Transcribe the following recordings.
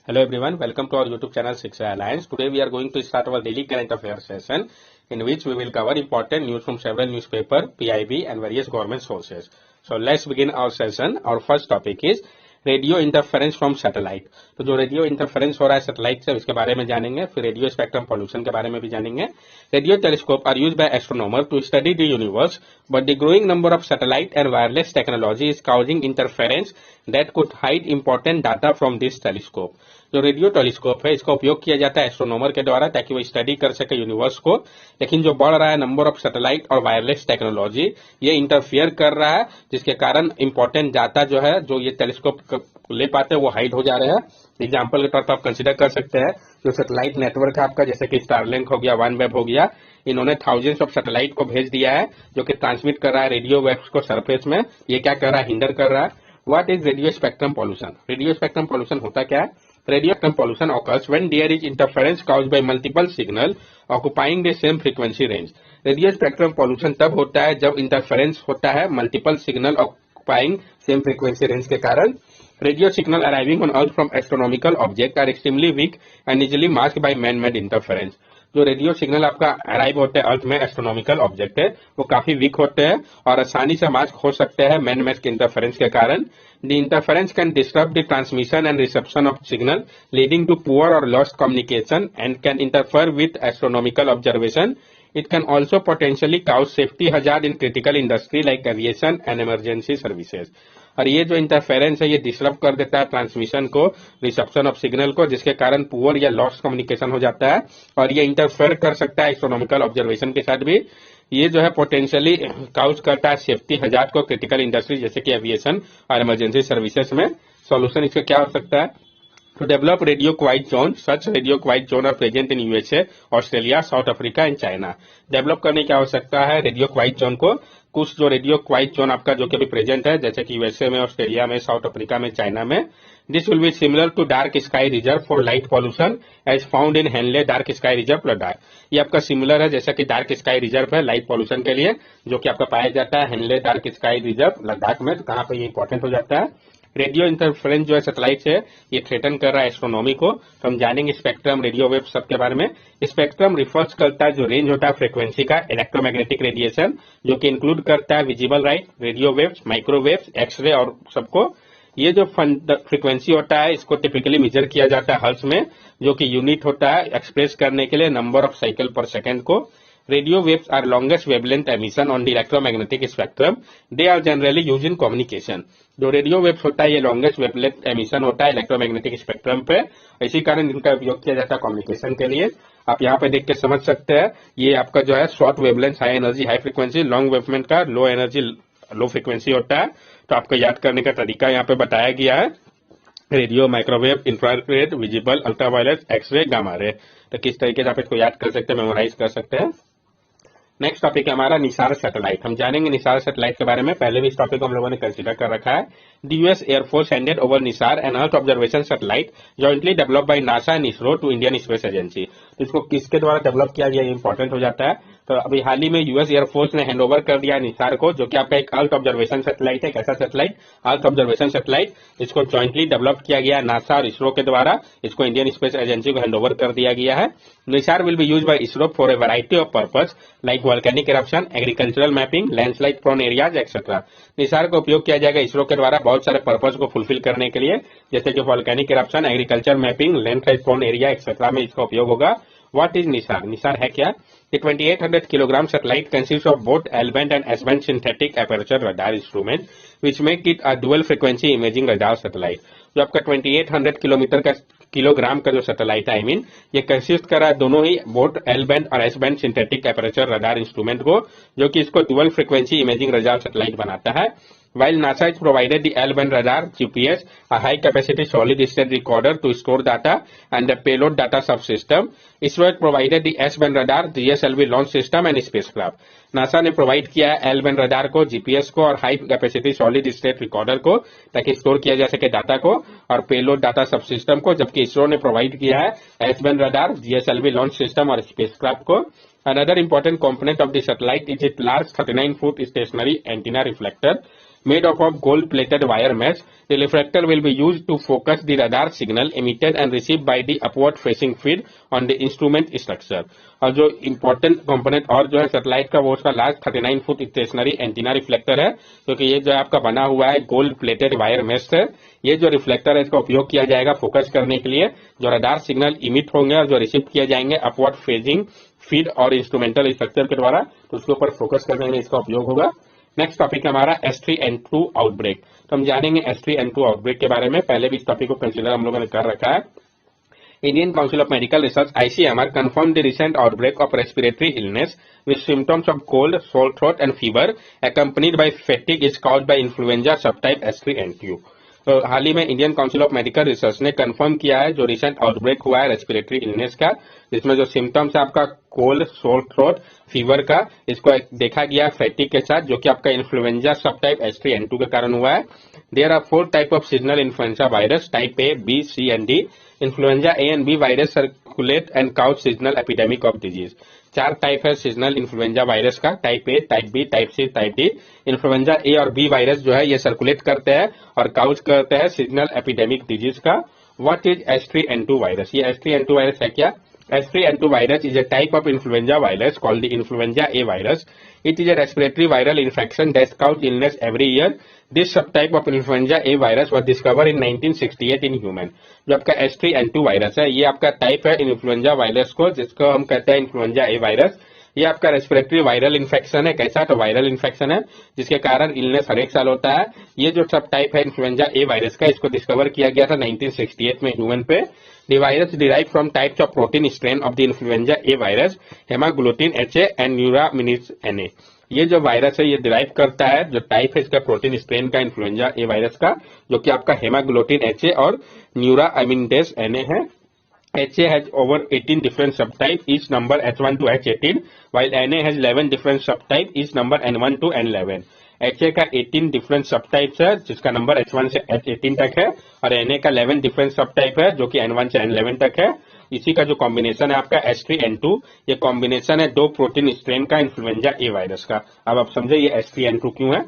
Hello everyone, welcome to our YouTube channel Shiksha Alliance. Today we are going to start our daily current affairs session in which we will cover important news from several newspaper, PIB and various government sources. So let's begin our session. Our first topic is radio interference from satellite. तो जो radio interference हो रहा है satellite से उसके बारे में जानेंगे, फिर रेडियो स्पेक्ट्रम पॉल्यूशन के बारे में भी जानेंगे। Radio telescope are used by astronomer to study the universe, but the growing number of satellite and wireless technology is causing interference that could hide important data from this telescope. जो radio telescope है इसका उपयोग किया जाता है astronomer के द्वारा ताकि वो स्टडी कर सके यूनिवर्स को, लेकिन जो बढ़ रहा है नंबर ऑफ सैटेलाइट और वायरलेस टेक्नोलॉजी ये इंटरफियर कर रहा है, जिसके कारण इंपॉर्टेंट डाटा जो है जो ये टेलीस्कोप ले पाते हैं वो हाइड हो जा रहे हैं। एग्जाम्पल के तौर पर आप कंसिडर कर सकते हैं जो सैटेलाइट नेटवर्क है आपका, जैसे कि स्टारलिंक हो गया, OneWeb हो गया, इन्होंने थाउजेंड्स ऑफ सैटेलाइट को भेज दिया है जो कि ट्रांसमिट कर रहा है रेडियो वेव्स को सरफेस में। ये क्या कर रहा है, हिंडर कर रहा है। What is radio spectrum pollution? Radio spectrum pollution होता क्या है? Radio spectrum pollution occurs when there is interference caused by multiple signal occupying the same frequency range। Radio spectrum pollution तब होता है जब इंटरफेरेंस होता है multiple signal occupying same frequency range के कारण। Radio signal arriving on Earth from astronomical objects are extremely weak and easily masked by man-made interference। जो radio signal आपका अराइव होते हैं अर्थ में एस्ट्रोनॉमिकल ऑब्जेक्ट है वो काफी वीक होते हैं और आसानी से मास्क हो सकते हैं मैन मेड इंटरफेरेंस के कारण। The interference can disturb the transmission and reception of signal leading to poor और lost communication and can interfere with astronomical observation. It can also potentially cause safety hazard in critical industry like aviation and emergency services। और ये जो interference है ये disturb कर देता है transmission को, रिसेप्शन ऑफ सिग्नल को, जिसके कारण पुअर या लॉस्ट कम्युनिकेशन हो जाता है और ये इंटरफेयर कर सकता है एस्ट्रोनॉमिकल ऑब्जर्वेशन के साथ भी। ये जो है पोटेंशियली काउज करता है सेफ्टी हजार्ड को क्रिटिकल इंडस्ट्री जैसे कि एविएशन और इमरजेंसी सर्विसेज में। सॉल्यूशन इसका क्या हो सकता है? To develop radio quiet zone, such radio quiet zone are present in USA, Australia, South Africa and China। Develop करने की आवश्यकता है रेडियो क्वाइट जोन को। कुछ जो रेडियो क्वाइट जोन आपका जो कि अभी प्रेजेंट है जैसे कि यूएसए में, ऑस्ट्रेलिया में, साउथ अफ्रीका में, चाइना में। This will be similar to dark sky reserve for light pollution as found in Hanle dark sky reserve Ladakh. ये आपका सिमिलर है जैसा कि डार्क स्काई रिजर्व है लाइट पॉल्यूशन के लिए जो कि आपका पाया जाता है Hanle dark sky reserve Ladakh में। तो कहाँ पे ये इंपॉर्टेंट हो जाता है? रेडियो इंटरफेरेंस जो है सैटेलाइट से ये थ्रेटन कर रहा है एस्ट्रोनॉमी को। तो हम जानेंगे स्पेक्ट्रम, रेडियो वेव सबके बारे में। स्पेक्ट्रम रिफर्स करता है जो रेंज होता है फ्रीक्वेंसी का इलेक्ट्रोमैग्नेटिक रेडिएशन जो कि इंक्लूड करता है visible light, radio waves, microwaves, X ray और सबको। ये जो फ्रीक्वेंसी होता है इसको टिपिकली मेजर किया जाता है हर्ट्ज में जो कि यूनिट होता है एक्सप्रेस करने के लिए नंबर ऑफ साइकिल पर सेकेंड को। Radio waves are longest wavelength emission on the electromagnetic spectrum। They are generally used in communication। जो रेडियो वेव्स होता है ये लॉन्गेस्ट वेवलेंथ एमिशन होता है इलेक्ट्रोमैग्नेटिक स्पेक्ट्रम पे, इसी कारण इनका उपयोग किया जाता है कम्युनिकेशन के लिए। आप यहाँ पे देख के समझ सकते हैं ये आपका जो है short wavelength high energy high frequency, long wavelength का लो एनर्जी लो फ्रीक्वेंसी होता है। तो आपको याद करने का तरीका यहाँ पे बताया गया है, radio, microwave, infrared, visible, ultraviolet, X ray, gamma ray. तो किस तरीके से आप इसको याद कर सकते हैं, मेमोराइज कर सकते हैं। नेक्स्ट टॉपिक है हमारा निसार सैटेलाइट। हम जानेंगे निसार सैटेलाइट के बारे में। पहले भी इस टॉपिक को हम लोगों ने कंसीडर कर रखा है। The US air force handed over NISAR an earth observation satellite jointly developed by NASA and ISRO to Indian space agency. तो इसको किसके द्वारा डेवलप किया गया ये इंपॉर्टेंट हो जाता है। तो अभी हाल ही में यूएस एयरफोर्स ने हैंड ओवर कर दिया निसार को जो कि आपका एक अर्थ ऑब्जर्वेशन सैटेलाइट है। कैसा सैटेलाइट? Earth observation satellite. इसको जॉइंटली डेवलप किया गया नासा और इसरो के द्वारा। इसको इंडियन स्पेस एजेंसी को हैंड ओवर कर दिया गया है। NISAR will be use by ISRO for a variety of purpose like volcanic eruption, agricultural mapping, landslide prone areas etcetera. NISAR का उपयोग किया जाएगा इसरो के द्वारा बहुत सारे पर्पज को फुलफिल करने के लिए जैसे कि volcanic eruption, agriculture mapping, landslide prone area etcetera में इसका उपयोग होगा। What is Nisar? निसार है क्या? The 2800 kilogram satellite consists of both L-band and S-band synthetic aperture radar instrument, which make it a dual frequency imaging radar satellite। जो आपका 2800 kilogram का जो सैटेलाइट है ये कंसिस्ट कर रहा है दोनों ही बोट L-band और S-band synthetic aperture radar instrument को जो कि इसको dual frequency imaging radar satellite बनाता है। While NASA has provided the L-band radar, GPS, a high-capacity solid-state recorder to store data and the payload data subsystem, ISRO has provided the S-band radar, GSLV launch system and spacecraft। NASA ने provide किया है L-band radar को, GPS को और high capacity solid state recorder को ताकि store किया जा सके डाटा को और पेलोड डाटा सबसिस्टम को, जबकि इसरो ने प्रोवाइड किया है S-band radar, GSLV launch system और स्पेसक्राफ्ट को। Another important component of the satellite is its large 39-foot stationary antenna reflector made up of gold-plated wire mesh. The reflector will be used to focus the radar signal emitted and received by the upward-facing feed on the instrument structure. और जो important component और जो है satellite का वो उसका large 39 foot stationary antenna reflector है, क्योंकि ये जो आपका बना हुआ है गोल्ड प्लेटेड वायर मेश है। ये जो रिफ्लेक्टर है इसका उपयोग किया जाएगा फोकस करने के लिए, जो रडार सिग्नल इमिट होंगे और जो रिसीव किए जाएंगे अपवर्ड फेजिंग फीड और इंस्ट्रूमेंटल स्ट्रक्चर के द्वारा, तो उसके ऊपर फोकस करने में इसका उपयोग होगा। नेक्स्ट टॉपिक है हमारा S3N2 आउटब्रेक। तो हम जानेंगे S3N2 आउटब्रेक के बारे में। पहले भी इस टॉपिक को कंसिडर हम लोगों ने कर रखा है। Indian Council of Medical Research (ICMR) confirmed the recent outbreak of respiratory illness with symptoms of cold, sore throat and fever accompanied by fatigue is caused by influenza subtype S3N2। तो हाल ही में Indian council of medical research ने confirm किया है जो recent outbreak हुआ है respiratory illness का, जिसमें जो सिम्टम्स है आपका कोल्ड, सोर थ्रोट, फीवर का, इसको देखा गया फैटिक के साथ, जो कि आपका इन्फ्लुएंजा सब टाइप S3N2 के कारण हुआ है। There are 4 type of seasonal influenza virus, type A, B, C and D। Influenza A and B virus circulate and cause seasonal epidemic of disease. 4 type है सीजनल इन्फ्लुएंजा वायरस का, type A, type B, type C, type D। Influenza A और B virus जो है ये circulate करते हैं और cause करते हैं सीजनल एपिडेमिक डिजीज का। What is S3N2 virus? ये S3N2 वायरस है क्या? S3N2 virus is a type of influenza virus called the influenza A virus. It is a respiratory viral infection that causes illness every year. This subtype of influenza A virus was discovered in 1968 in human. जो आपका S3N2 virus है ये आपका type है influenza virus को, जिसको हम कहते हैं इन्फ्लुएंजा A वायरस। ये आपका रेस्पिरेटरी वायरल इन्फेक्शन है। कैसा? तो वायरल इन्फेक्शन है जिसके कारण इलनेस हर एक साल होता है। ये जो सब टाइप है इन्फ्लुएंजा ए वायरस का, इसको डिस्कवर किया गया था 1968 में ह्यूमन पे। The virus derived from types of protein strain of the influenza A virus, hemagglutinin HA and neuraminidase NA। ये जो वायरस है ये डिराइव करता है, जो टाइप है इसका प्रोटीन स्ट्रेन का इन्फ्लुएंजा ए वायरस का, जो कि आपका हेमाग्लूटिन HA और न्यूरामिनिडेज NA है। HA has over 18 different subtypes, each number H1 to H18, while NA has 11 different subtypes, each number N1 to N11। HA का 18 डिफरेंट सबटाइप्स है जिसका नंबर H1 से H18 तक है, और NA का 11 डिफरेंट सबटाइप है जो कि N1 से N11 तक है। इसी का जो कॉम्बिनेशन है आपका S3N2, ये कॉम्बिनेशन है 2 प्रोटीन स्ट्रेन का इन्फ्लुएंजा ए वायरस का। अब आप समझे ये S3N2 क्यों है।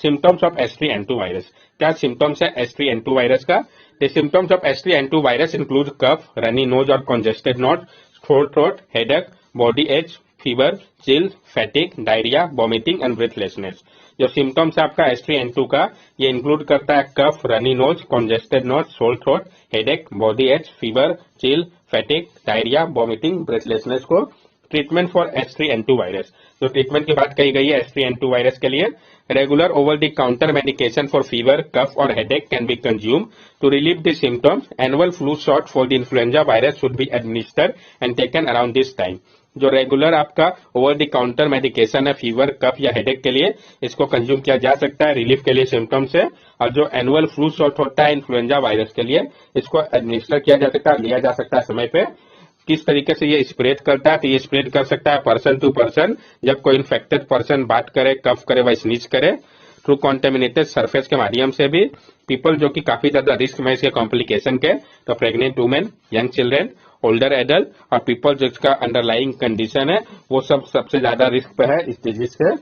Symptoms of S3N2 virus. क्या सिम्टम्स है S3N2 वायरस का? The symptoms of S3N2 virus include cough, runny nose or congested nose, sore throat, headache, body ache, fever, chills, fatigue, diarrhea, vomiting and breathlessness। जो symptoms है आपका S3N2 का ये include करता है cough, runny nose, congested nose, sore throat, headache, body ache, fever, chill, fatigue, diarrhoea, vomiting, breathlessness को। Treatment for S3N2 virus. जो treatment की बात कही गई है S3N2 वायरस के लिए, regular over the counter medication for fever, cough और headache can be consume to relieve the symptoms. Annual flu shot for the influenza virus should be administered and taken around this time. जो regular आपका over the counter medication है fever, कफ या headache के लिए, इसको consume किया जा सकता है रिलीफ के लिए सिम्टम्स से। और जो एनुअल फ्लू शॉट होता है इन्फ्लुएंजा वायरस के लिए, इसको एडमिनिस्टर किया जा सकता है, लिया जा सकता है समय पे। किस तरीके से ये स्प्रेड करता है? तो ये स्प्रेड कर सकता है पर्सन टू पर्सन, जब कोई इन्फेक्टेड पर्सन बात करे, कफ करे व स्नीज करे, थ्रू कॉन्टेमिनेटेड सरफेस के माध्यम से भी। पीपल जो कि काफी ज्यादा रिस्क में इसके कॉम्प्लिकेशन के, तो pregnant women, young children, older adult और पीपल जिसका अंडरलाइंग कंडीशन है, वो सब सबसे ज्यादा रिस्क पे है इस डिजीज से।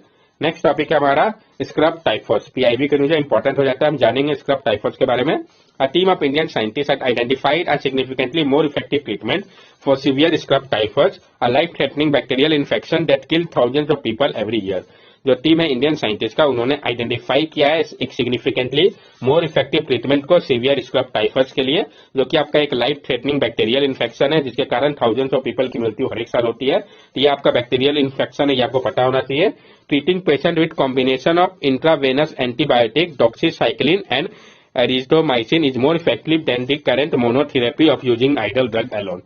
नेक्स्ट टॉपिक है हमारा स्क्रब टाइफस। पीआईबी के नीचे इंपॉर्टेंट हो जाता है, हम जानेंगे स्क्रब टाइफस के बारे में। A team of Indian scientists had identified a significantly more effective treatment for severe scrub typhus, a life-threatening bacterial infection that kills thousands of people every year। जो टीम है इंडियन साइंटिस्ट का, उन्होंने identify किया है एक significantly more effective treatment को severe scrub typhus के लिए, जो कि आपका एक लाइफ थ्रेटनिंग बैक्टीरियल इन्फेक्शन है जिसके कारण थाउजेंड्स ऑफ पीपल की मृत्यु हर एक साल होती है। तो ये आपका बैक्टीरियल इन्फेक्शन है, ये आपको पता होना चाहिए। Treating patient with combination of intravenous antibiotic, doxycycline and erythromycin is more effective than the current monotherapy of using idle drug alone.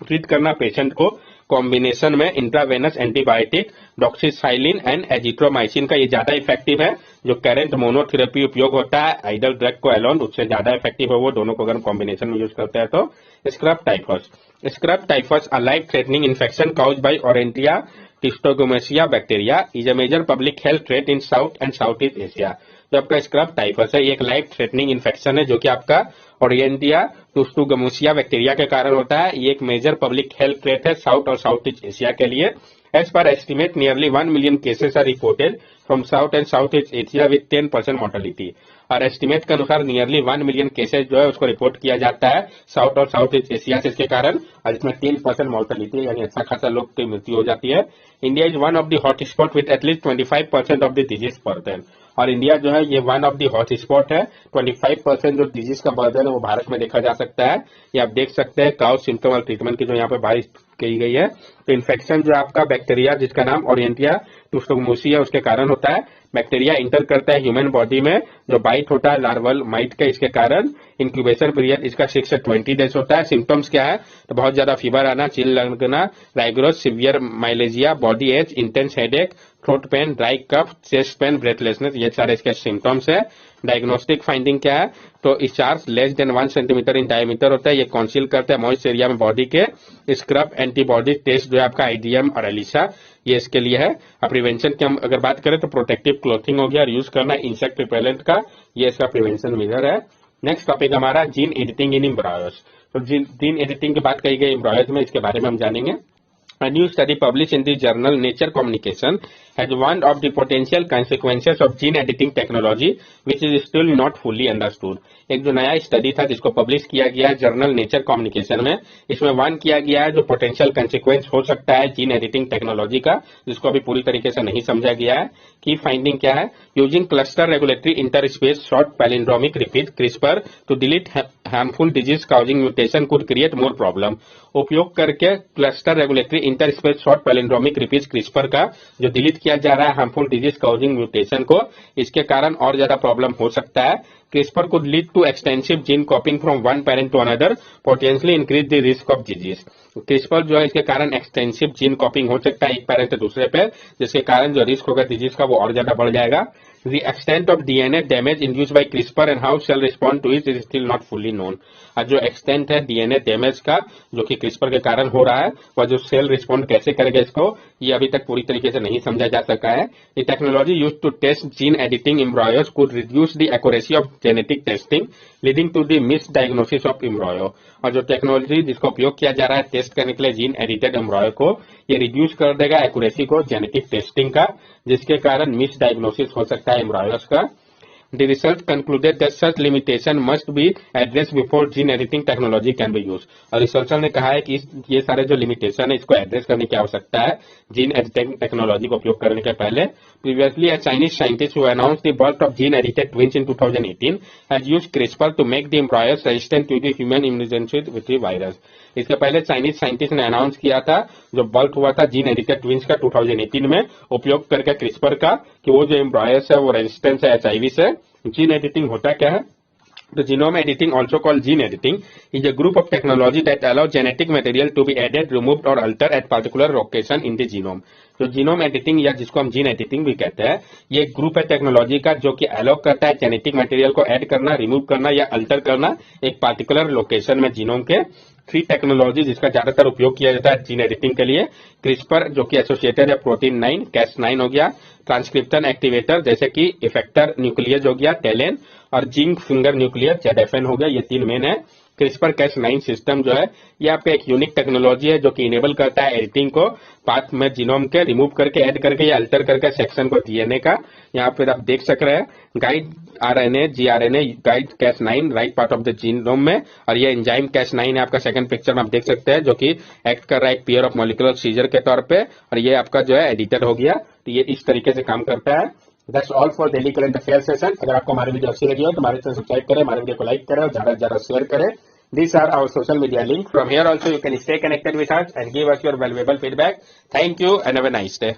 Treat करना पेशेंट को कॉम्बिनेशन में intravenous antibiotic, doxycycline and azithromycin का ये ज्यादा इफेक्टिव है। जो current monotherapy उपयोग होता है आइडल ड्रग को अलोन, उससे ज्यादा इफेक्टिव है वो, दोनों को अगर कॉम्बिनेशन में यूज करते हैं तो। Scrub typhus. Scrub typhus a life threatening infection caused by Orientia tsutsugamushi bacteria is a major public health threat in South and South East Asia. जो आपका स्क्रब टाइफस है ये एक लाइफ थ्रेटनिंग इन्फेक्शन है जो कि आपका ओरिएंटिया टिस्टोगोमेसिया बैक्टीरिया के कारण होता है। ये एक मेजर पब्लिक हेल्थ थ्रेट है साउथ और साउथ ईस्ट एशिया के लिए। As per estimate, nearly 1 million cases are reported from South and Southeast Asia with 10% mortality. और एस्टिमेट के अनुसार नियरली 1 मिलियन केसेज जो है उसको रिपोर्ट किया जाता है साउथ और साउथ ईस्ट एशिया से, इसके कारण, और इसमें 10% मॉर्टेलिटी यानी अच्छा खासा लोग की मृत्यु हो जाती है। India is one of the hot spot with at least 25% of the disease burden, और इंडिया जो है ये one of the hot spot है। 25% जो डिजीज का बर्डन है वो भारत में देखा जा सकता है। ये आप देख सकते हैं काउ सिम्टम और ट्रीटमेंट की जो यहाँ पे बारिश की गई है। तो इन्फेक्शन जो आपका बैक्टीरिया जिसका नाम ओरिएंटिया टुस्टोमोसी है उसके कारण होता है। बैक्टीरिया इंटर करता है ह्यूमन बॉडी में, जो बाइट होता है लार्वल माइट का, इसके कारण इंक्यूबेशन पीरियड इसका 6 से 20 डेज होता है। सिम्टम्स क्या है, तो बहुत ज्यादा फीवर आना, चिल लगना, rigors, severe myalgia, body ache, intense headache, throat pain, dry cough, chest pain, breathlessness, ये सारे इसके सिम्टम्स है। डायग्नोस्टिक फाइंडिंग क्या है, तो discharge less than 1 centimetre in diameter होता है। ये कॉन्सील करता है मॉइस्ट एरिया में बॉडी के। स्क्रब एंटीबॉडी टेस्ट जो है आपका आईडीएम और एलिसा, ये इसके लिए है। अब प्रिवेंशन की हम अगर बात करें तो प्रोटेक्टिव क्लोथिंग हो गया और यूज करना इंसेक्ट रिपेलेंट का, ये इसका प्रिवेंशन मेजर है। नेक्स्ट टॉपिक हमारा जीन एडिटिंग इन एम्ब्रायोस। तो जीन एडिटिंग की बात कही गई एम्ब्रायोस में, इसके बारे में हम जानेंगे। A new study published in the journal Nature Communication has warned of the potential consequences of gene editing technology, which is still not fully understood. एक जो नया स्टडी था जिसको पब्लिश किया गया है जर्नल नेचर कम्युनिकेशन में, इसमें वार्न किया गया है जो पोटेंशियल कंसिक्वेंस हो सकता है जीन एडिटिंग टेक्नोलॉजी का, जिसको अभी पूरी तरीके से नहीं समझा गया है। की फाइंडिंग क्या है, using cluster regulatory interspace short palindromic repeat CRISPR to delete harmful disease causing mutation could create more problem. उपयोग करके cluster regulatory interspace short palindromic repeat CRISPR का जो डिलीट किया जा रहा है हार्मफुल डिजीज काउजिंग म्यूटेशन को, इसके कारण और ज्यादा प्रॉब्लम हो सकता है। CRISPR could lead to extensive gene copying from one parent to another, potentially increase the risk of disease. CRISPR जो है इसके कारण एक्सटेंसिव जीन कॉपिंग हो सकता है एक पैरेंट से दूसरे पे, जिसके कारण जो रिस्क होगा डिजीज का वो और ज्यादा बढ़ जाएगा। The extent of DNA damage induced by CRISPR and how cell respond to it is still not fully known. और जो एक्सटेंट है डीएनए डैमेज का जो कि CRISPR के कारण हो रहा है, वह जो सेल रिस्पॉन्ड कैसे करेगा इसको, ये अभी तक पूरी तरीके से नहीं समझा जा सका है। The technology used to test gene editing embryos could reduce the accuracy of genetic testing, leading to the misdiagnosis of embryo. और जो टेक्नोलॉजी जिसका उपयोग किया जा रहा है टेस्ट करने के लिए जीन एडिटेड एम्ब्रॉयो को, ये रिड्यूस कर देगा एक्यूरेसी को जेनेटिक टेस्टिंग का, जिसके कारण मिस डायग्नोसिस हो सकता है एम्ब्रॉयस का। The research concluded that such limitation must be addressed before gene editing technology can be used. और रिसर्चर ने कहा है कि ये सारे जो लिमिटेशन है इसको एड्रेस करने की आवश्यकता है जीन एडिटिंग टेक्नोलॉजी को उपयोग करने के पहले। Previously, a Chinese scientist who announced the birth of gene-edited twins in 2018 has used CRISPR to make the embryos resistant to the human immunization with the virus. इसके पहले चाइनीज साइंटिस्ट ने announce किया था जो बर्थ हुआ था gene edited twins का 2018 में उपयोग करके क्रिस्पर का, कि वो जो एम्ब्रॉयस है वो रेजिस्टेंस है एचआईवी से। जीन एडिटिंग होता क्या है, The genome editing, also called gene editing, is a group of technology that allow genetic material to be added, removed or altered at particular location in the genome. तो genome editing या जिसको हम gene editing भी कहते हैं, ये एक group है टेक्नोलॉजी का जो कि अलाउ करता है जेनेटिक मटेरियल को ऐड करना, रिमूव करना या अल्टर करना एक पार्टिकुलर लोकेशन में जीनोम के। 3 टेक्नोलॉजी जिसका ज्यादातर उपयोग किया जाता है जीन एडिटिंग के लिए, क्रिस्पर जो कि एसोसिएटेड है प्रोटीन 9 Cas9 हो गया, ट्रांसक्रिप्शन एक्टिवेटर जैसे कि इफेक्टर न्यूक्लियस हो गया टेलेन, और जिंक फिंगर न्यूक्लियस जेडेफेन हो गया, ये 3 मेन है। क्रिस्पर Cas9 सिस्टम जो है ये आपका एक यूनिक टेक्नोलॉजी है जो कि इनेबल करता है एडिटिंग को पाथ में जीनोम के रिमूव करके ऐड करके या अल्टर करके सेक्शन को डीएनए का। यहाँ पर आप देख सक रहे हैं guide RNA gRNA guide Cas9 right part of the genome में, और ये एंजाइम Cas9 है आपका सेकंड पिक्चर में आप देख सकते हैं जो कि एक्ट कर रहा है एक पेयर ऑफ मॉलिक्यूलर सीजर के तौर पे, और ये आपका जो है एडिटर हो गया। तो ये इस तरीके से काम करता है। That's all for daily current affairs session. अगर आपको हमारी वीडियो अच्छी लगी हो तो हमारे चैनल सब्सक्राइब करें, हमारे वीडियो को लाइक करें और ज्यादा से ज्यादा शेयर करें। These are our social media links. From here also you can stay connected with us and give us your valuable feedback. Thank you and have a nice day.